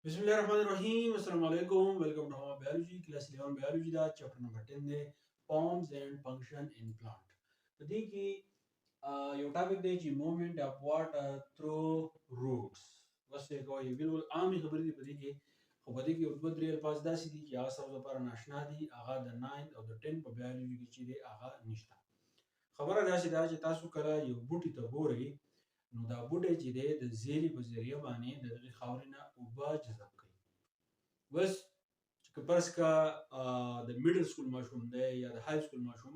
Bismillahirrahmanirrahim. Assalamu alaikum. Welcome to Homa Biology. Class 11 Biology da chapter number 10 de forms and function in plant. په دې کې یو ټاپک دی چې movement of water through roots. بس یو بالکل عامي خبرې دي په دې کې. خو په دې کې یو دوه درې الفاظ داسې دي چې هغه ستاسو لپاره ناشنا دي. هغه د 9 او د 10 په بیولوژي کې چې دی هغه نشته. خبره داسې ده چې تاسو کله یو بوټي ته ګورئ نو دا بوټی چې دی د زیرې په ذریعه باندې د دغې خاورې نه اوبه جذب کوي. بس چې که فرض کا د میډل سکول ماشوم دی یا د های سکول ماشوم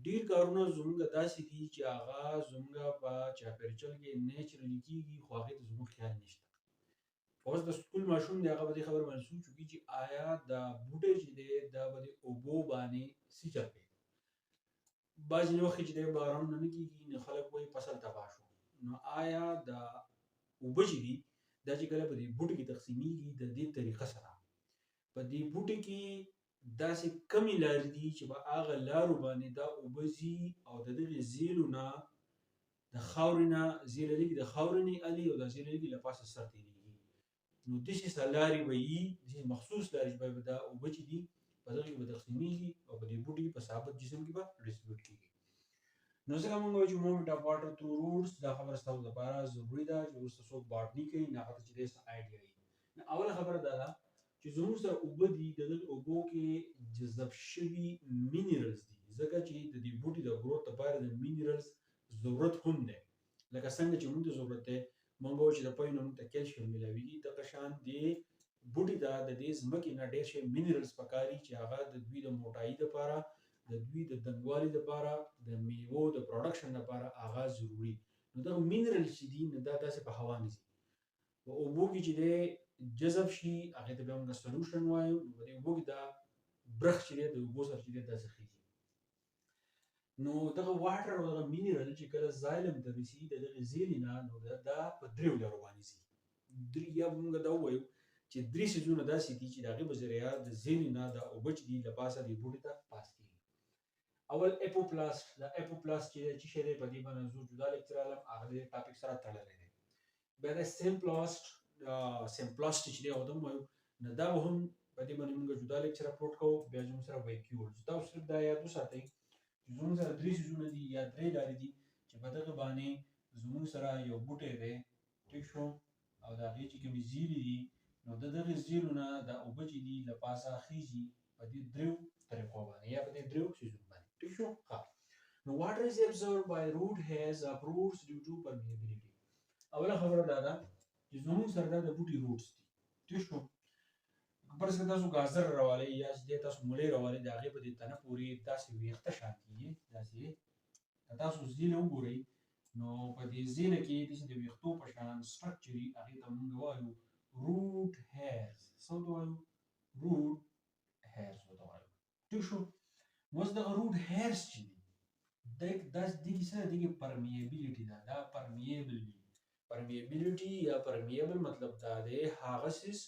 ډیر کارونه زموږ داسې دي چې هغه زموږ په چاپیریچل کې نیچرلی کیږي خو هغې ته زموږ خیال نشته. اوس د سکول ماشوم دی هغه په دې خبره باندې سوچ وکړي چې آیا دا بوټی چې دی دا به د اوبو باندې څه چل کوي. بعضې وخت چې دی بارانونه نه کیږي نو خلک وایي فصل تباه شو. نو آیا دا اوبه چې دي دا چې کله په دې بوټي کې تقسیمیږي د دې طریقه سره په دې بوټي کې داسې کمې لارې دي چې په هغه لارو باندې دا اوبه ځي او د دغې زیلو نه د خاورې نه زیله لږې د خاورې نه الي او دا زیله لږې له پاسه سر تېرېږي. نو داسې لارې به وي داسې مخصوص لارې چې به دا اوبه چې دي په دغې کې به تقسیمیږي او په دې بوټي په ثابت جسم کې به ډسټریبیوټ کېږي. نو ځکه موږ وایو چې موومنټ اف واټر تھرو روټس دا خبره ستاسو لپاره ضروري ده چې وروسته څوک باټني کوي نو هغه ته چې دی څه آیډیا وي. نو اوله خبره دا ده چې زموږ سره اوبه دي د دغې اوبو کې جذب شوي مینرلز دي ځکه چې د دې بوټي د ګروت لپاره د مینرلز ضرورت هم دی. لکه څنګه چې موږ ته ضرورت دی موږ وایو چې د پای نه موږ ته کیلشیم میلاویږي دغه شان دې بوټي ته د دې ځمکې نه ډېر شی مینرلز پکار دي چې هغه د دوی د موټایي دپاره د دوی د دنګوالي لپاره د میوو د پروډکشن لپاره هغه ضروري. نو دغه مینرلز چې دي نو دا داسې په هوا نه ځي په اوبو کې چې دی جذب شي هغې ته بیا موږ سلوشن وایو. نو په دې اوبو کې دا برخ چې دی د اوبو سره چې دی دا ځخیږي. نو دغه واټر او دغه مینرل چې کله زایلم ته رسي د دغې زیلې نه نو دا په دریو لارو باندې ځي. یا به موږ دا ووایو چې درې څیزونه داسې دي چې د هغې په ذریعه د زیلې نه دا اوبه چې دي له پاسه دې بوټي ته پاس کېږي. اول اپوپلاست دا اپوپلاست چې څه شی دی په دې باندې زه جدا لیکچر حالم هغه د ټاپک سره تړلی دی. بیا د سیمپلاست چې دی هغه ته هم وایو نو دا به هم په دې باندې موږ جدا لیکچر اپلوډ کوو. بیا زموږ سره ویکیولز تاسو صرف دا یاد وساتئ چې زموږ سره درې څیزونه دي یا درې لارې دي چې په دغه باندې زموږ سره یو بوټی دی ټیک شو او د هغې چې کومې زیرې دي نو د دغې زیرو نه دا اوبه چې دي له پاسه خیږي په دې دریو طریقو باندې یا په دې دریو څیزونو باندې ټیک شو. ښه نو water is absorbed by root hairs of roots due to permeability. اوله خبره دا ده چې زموږ سره دا د بوټي روټس دي ټیک شو. فرض کړه تاسو ګازر راولئ یا چې تاسو مولۍ راولئ د هغې په دې تنه پورې داسې ویښته شان کېږي داسې که تاسو زیله وګورئ نو په دې زیله کې داسې د ویښتو په شان سټرکچر وي هغې ته موږ وایو روټ هیرز. څه ورته وایو؟ روټ هیرز ورته وایو ټیک شو. اوس دغه روټ هیرز چې دي دا دې کې څه ده دې کې پرمیبیلیټي ده دا پرمیبل وي. پرمیبیلیټي یا پرمیبل مطلب دا دی هغه څیز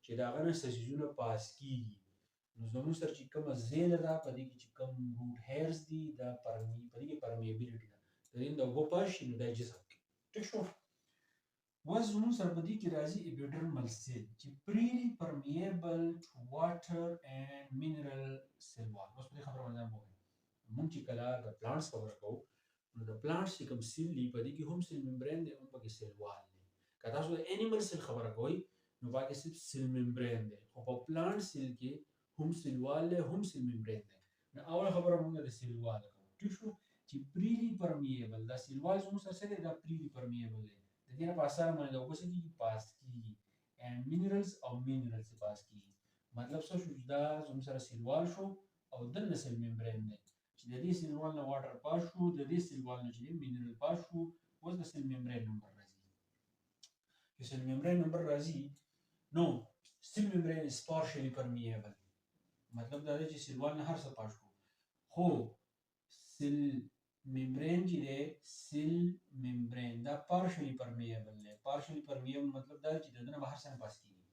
چې د هغه نه څه څیزونه پاس کېږي. نو زموږ سره چې کومه زیله ده په دې کې چې کوم روټ هیرز دي دا په دې کې پرمیبیلیټي ده د دې نه د اوبو پاس شي نو دا جذب کوي ټیک شو. اوس زموږ سره په دې کې راځي اپیډرمل سیل چې freely permeable to water and mineral cell wall. اوس په دې خبره باندې وایو موږ چې کله د پلانټس خبره کوو نو د پلانټس چې کوم سیل دي په دې کې هم سیل ممبرین دی هم پکې سیل وال دی. که تاسو د انیمل سیل خبره کوئ نو پکې صرف سیل ممبرین دی خو په پلانټ سیل کې هم سیل وال دی هم سیل ممبرین دی. نو اوله خبره موږ د سیل وال کوو ټیک شو چې freely permeable دا سیل وال زموږ سره څه دی دا freely permeable دی د دې نه په اسانه باندې د اوبه څه کېږي پاس کېږي and minerals او minerals پاس کېږي. مطلب څه شو چې دا زموږ سره سیل وال شو او دننه سیل ممبرین دی چې د دې سیل وال نه واټر پاس شو د دې سیل وال نه چې دی مینرل پاس شو. اوس د سیل ممبرین نمبر راځي چې سیل ممبرین نمبر راځي نو سیل ممبرین is partially permeable مطلب دا دی چې سیل وال نه هر څه پاس شو خو سیل ممبرین چې دی سیل ممبرین دا partially permeable دی. partially permeable مطلب دا چې د دنه به هر څه نه پاس کېږي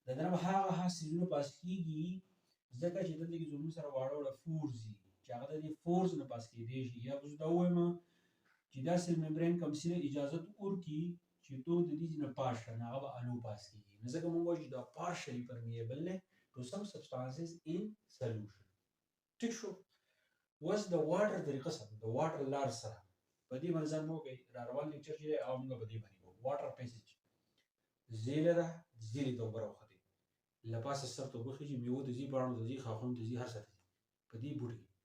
د دنه به هغه سیلونه پاس کېږي ځکه چې دلته کې زموږ سره واړه واړه فورز دي چې هغه د دې فورز نه پاس کېدی شي. یا به زه دا ووایم چې دا سیل ممبرین کوم سیله اجازت ورکړي چې چې تو د دې نه پاس شه نه هغه به الو پاس کېږي نو ځکه موږ وایو چې دا partially permeable دی to some substances in solution ټیک شو اوس د واټر طریقه سره د واټر لار سره په دې باندې ځان مو کوي را روان لیکچر چې هغه موږ په دې باندې کوو واټر پیسج زیله ده زیلې ته اوبه راوختې له پاسه سر ته اوبه خېژي میوو ته ځي پاڼو ته ځي خاښونو ته ځي هر څه ته ځي په دې بوټي کې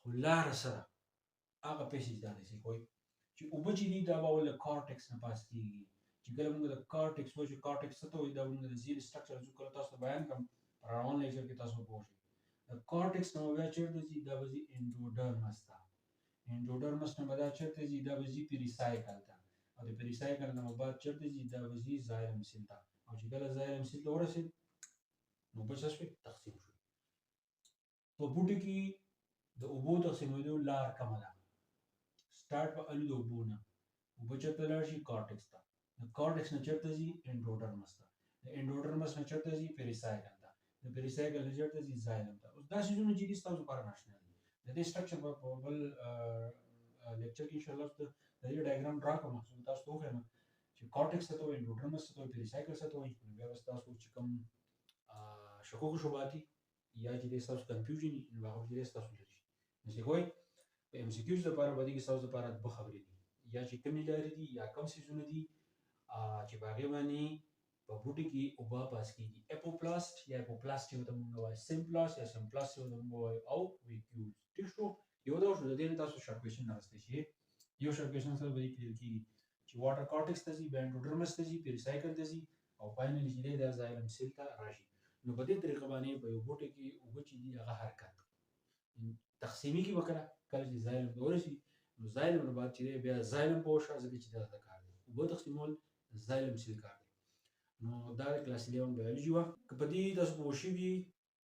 خو لاره سره هغه پیسج دا داسې کوي چې اوبه چې دي دا به له کارټکس نه پاس کېږي چې کله موږ د کارټکس وایو چې کارټکس څه ته وایي دا موږ د زیل سټرکچر زه کله تاسو ته بیان کړم په روان لیکچر کې تاسو پوه شئ د کارټکس نه بیا چېرته ځي دا به ځي انډوډرمس ته انډوډرمس نه به دا چېرته ځي دا به ځي پیریسایکل ته او د پیریسایکل نه بعد چېرته ځي دا به ځي زایلم سیل ته او چې کله زایلم سیل ته ورسېد نو به څه شوې تقسیم شوې په بوټي کې د اوبو تقسیمېدو لار کمه ده سټارټ په الو د اوبو نه اوبه چېرته لاړ شي کارټکس ته د کارټکس نه چېرته ځي انډوډرمس ته د انډوډرمس نه چېرته ځي پیریسایکل ته د پیریسایکل نه چېرته ځي زایلم ته اوس دا څیزونه چې دي ستاسو لپاره ناشنا دي د دې سټرکچر به په بل لیکچر کې انشاءالله د دې ډایګرام ډرا کوم تاسو ته وښیم چې کارټکس څه ته وایي انډوډرمس څه ته وایي پیریسایکل څه ته وایي نو بیا به ستاسو چې کوم شکوک و شبهات دي یا چې دې ستاسو کنفیوژن وي نو هغه چې دې ستاسو لرې شي نو چې وایي په ایم سی کیوز لپاره به دې کې ستاسو لپاره دوه خبرې دي یا چې کومې لارې دي یا کوم څیزونه دي چې په هغې باندې په بوټي کې اوبه پاس کېږي اپوپلاست یا اپوپلاست چې ورته مونږ وایو سمپلاست یا سمپلاست چې ورته مونږ وایو او ویکیوز ټیک شو یو دا شو د دې نه تاسو شارټ کوېشن راوستی شي یو شارټ کوېشن سره به دې کلیر کېږي چې واټر کارټکس ته ځي بیا انډوډرمس ته ځي پیریسایکل ته ځي او فاینلي چې دی دا زایلم سیل ته راشي نو په دې طریقه باندې په یو بوټي کې اوبه چې دي هغه حرکت تقسیمي کې وکړه کله چې زایلم ته ورسي نو زایلم نه بعد چې دی بیا زایلم په وشه ځکه چې دا د کار دی اوبه تقسیمول زایلم سیل کار دی نو دا د کلاس 11 بیولوژي وه که په دې تاسو پوه شوي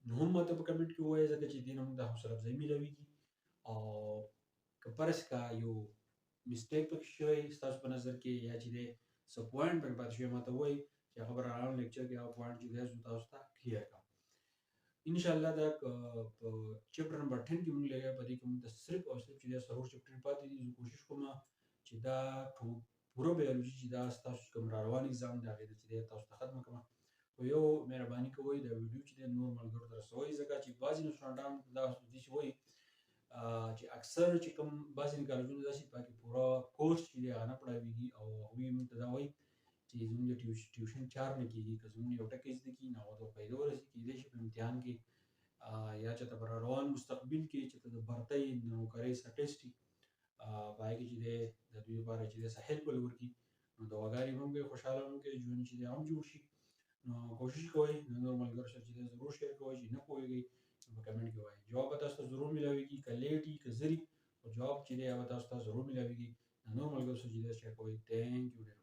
نو هم ماته په کمنټ کې ووایه ځکه چې دې نه موږ د حوصله افزایي میلاویږي او که فرض کا یو مسټیک پکې شوی ستاسو په نظر کې یا چې دی څه پوینټ پکې پاتې شوی ماته ووایي چې هغه به راروان لیکچر کې هغه پوینټ چې دی زه تاسو ته کلیر کړم انشاءالله دا په چپټر نمبر 10 کې موږ لګیا په دې کې موږ ته صرف او صرف چې دا څلور چپټر پاتې دي زه کوشش کوم چې دا پوره بیولوژي چې دا ستاسو کوم را روان اگزام دی هغې ته چې دی تاسو ته ختمه کړم خو یو مهرباني کوئ دا ویډیو چې دی نور ملګرو ته رسوئ ځکه چې بعضې اسټوډنټان دا داسې وایي چې اکثر چې کوم بعضې کالجونه داسې پکې پوره کورس چې دی هغه نه پړاویږي او هغوی موږ ته دا وایي چې زموږ د ټیوشن چار نه کېږي که زموږ یو ټکی زده کړي نو هغه ته فایده ورسي کېدای شي په امتحان کې یا چېرته په روان مستقبل کې چېرته د برتۍ د نوکرۍ څه ټیسټ وي په هغې کې چې دی د دوی لپاره چې دی څه هیلپ ول ورکړي نو دواګانې به هم کوي خوشحاله هم کوي ژوند چې دی هم جوړ شي نو کوشش کوئ د نور ملګرو سره چې دی ضرور شیر کوئ چې نه پوهېږئ نو په کمنټ کې وایئ جواب به تاسو ته ضرور میلاویږي که لیټ وي که زر وي خو جواب چې دی هغه تاسو ته ضرور میلاویږي د نور ملګرو سره چې دی شیر کوئ تھینک یو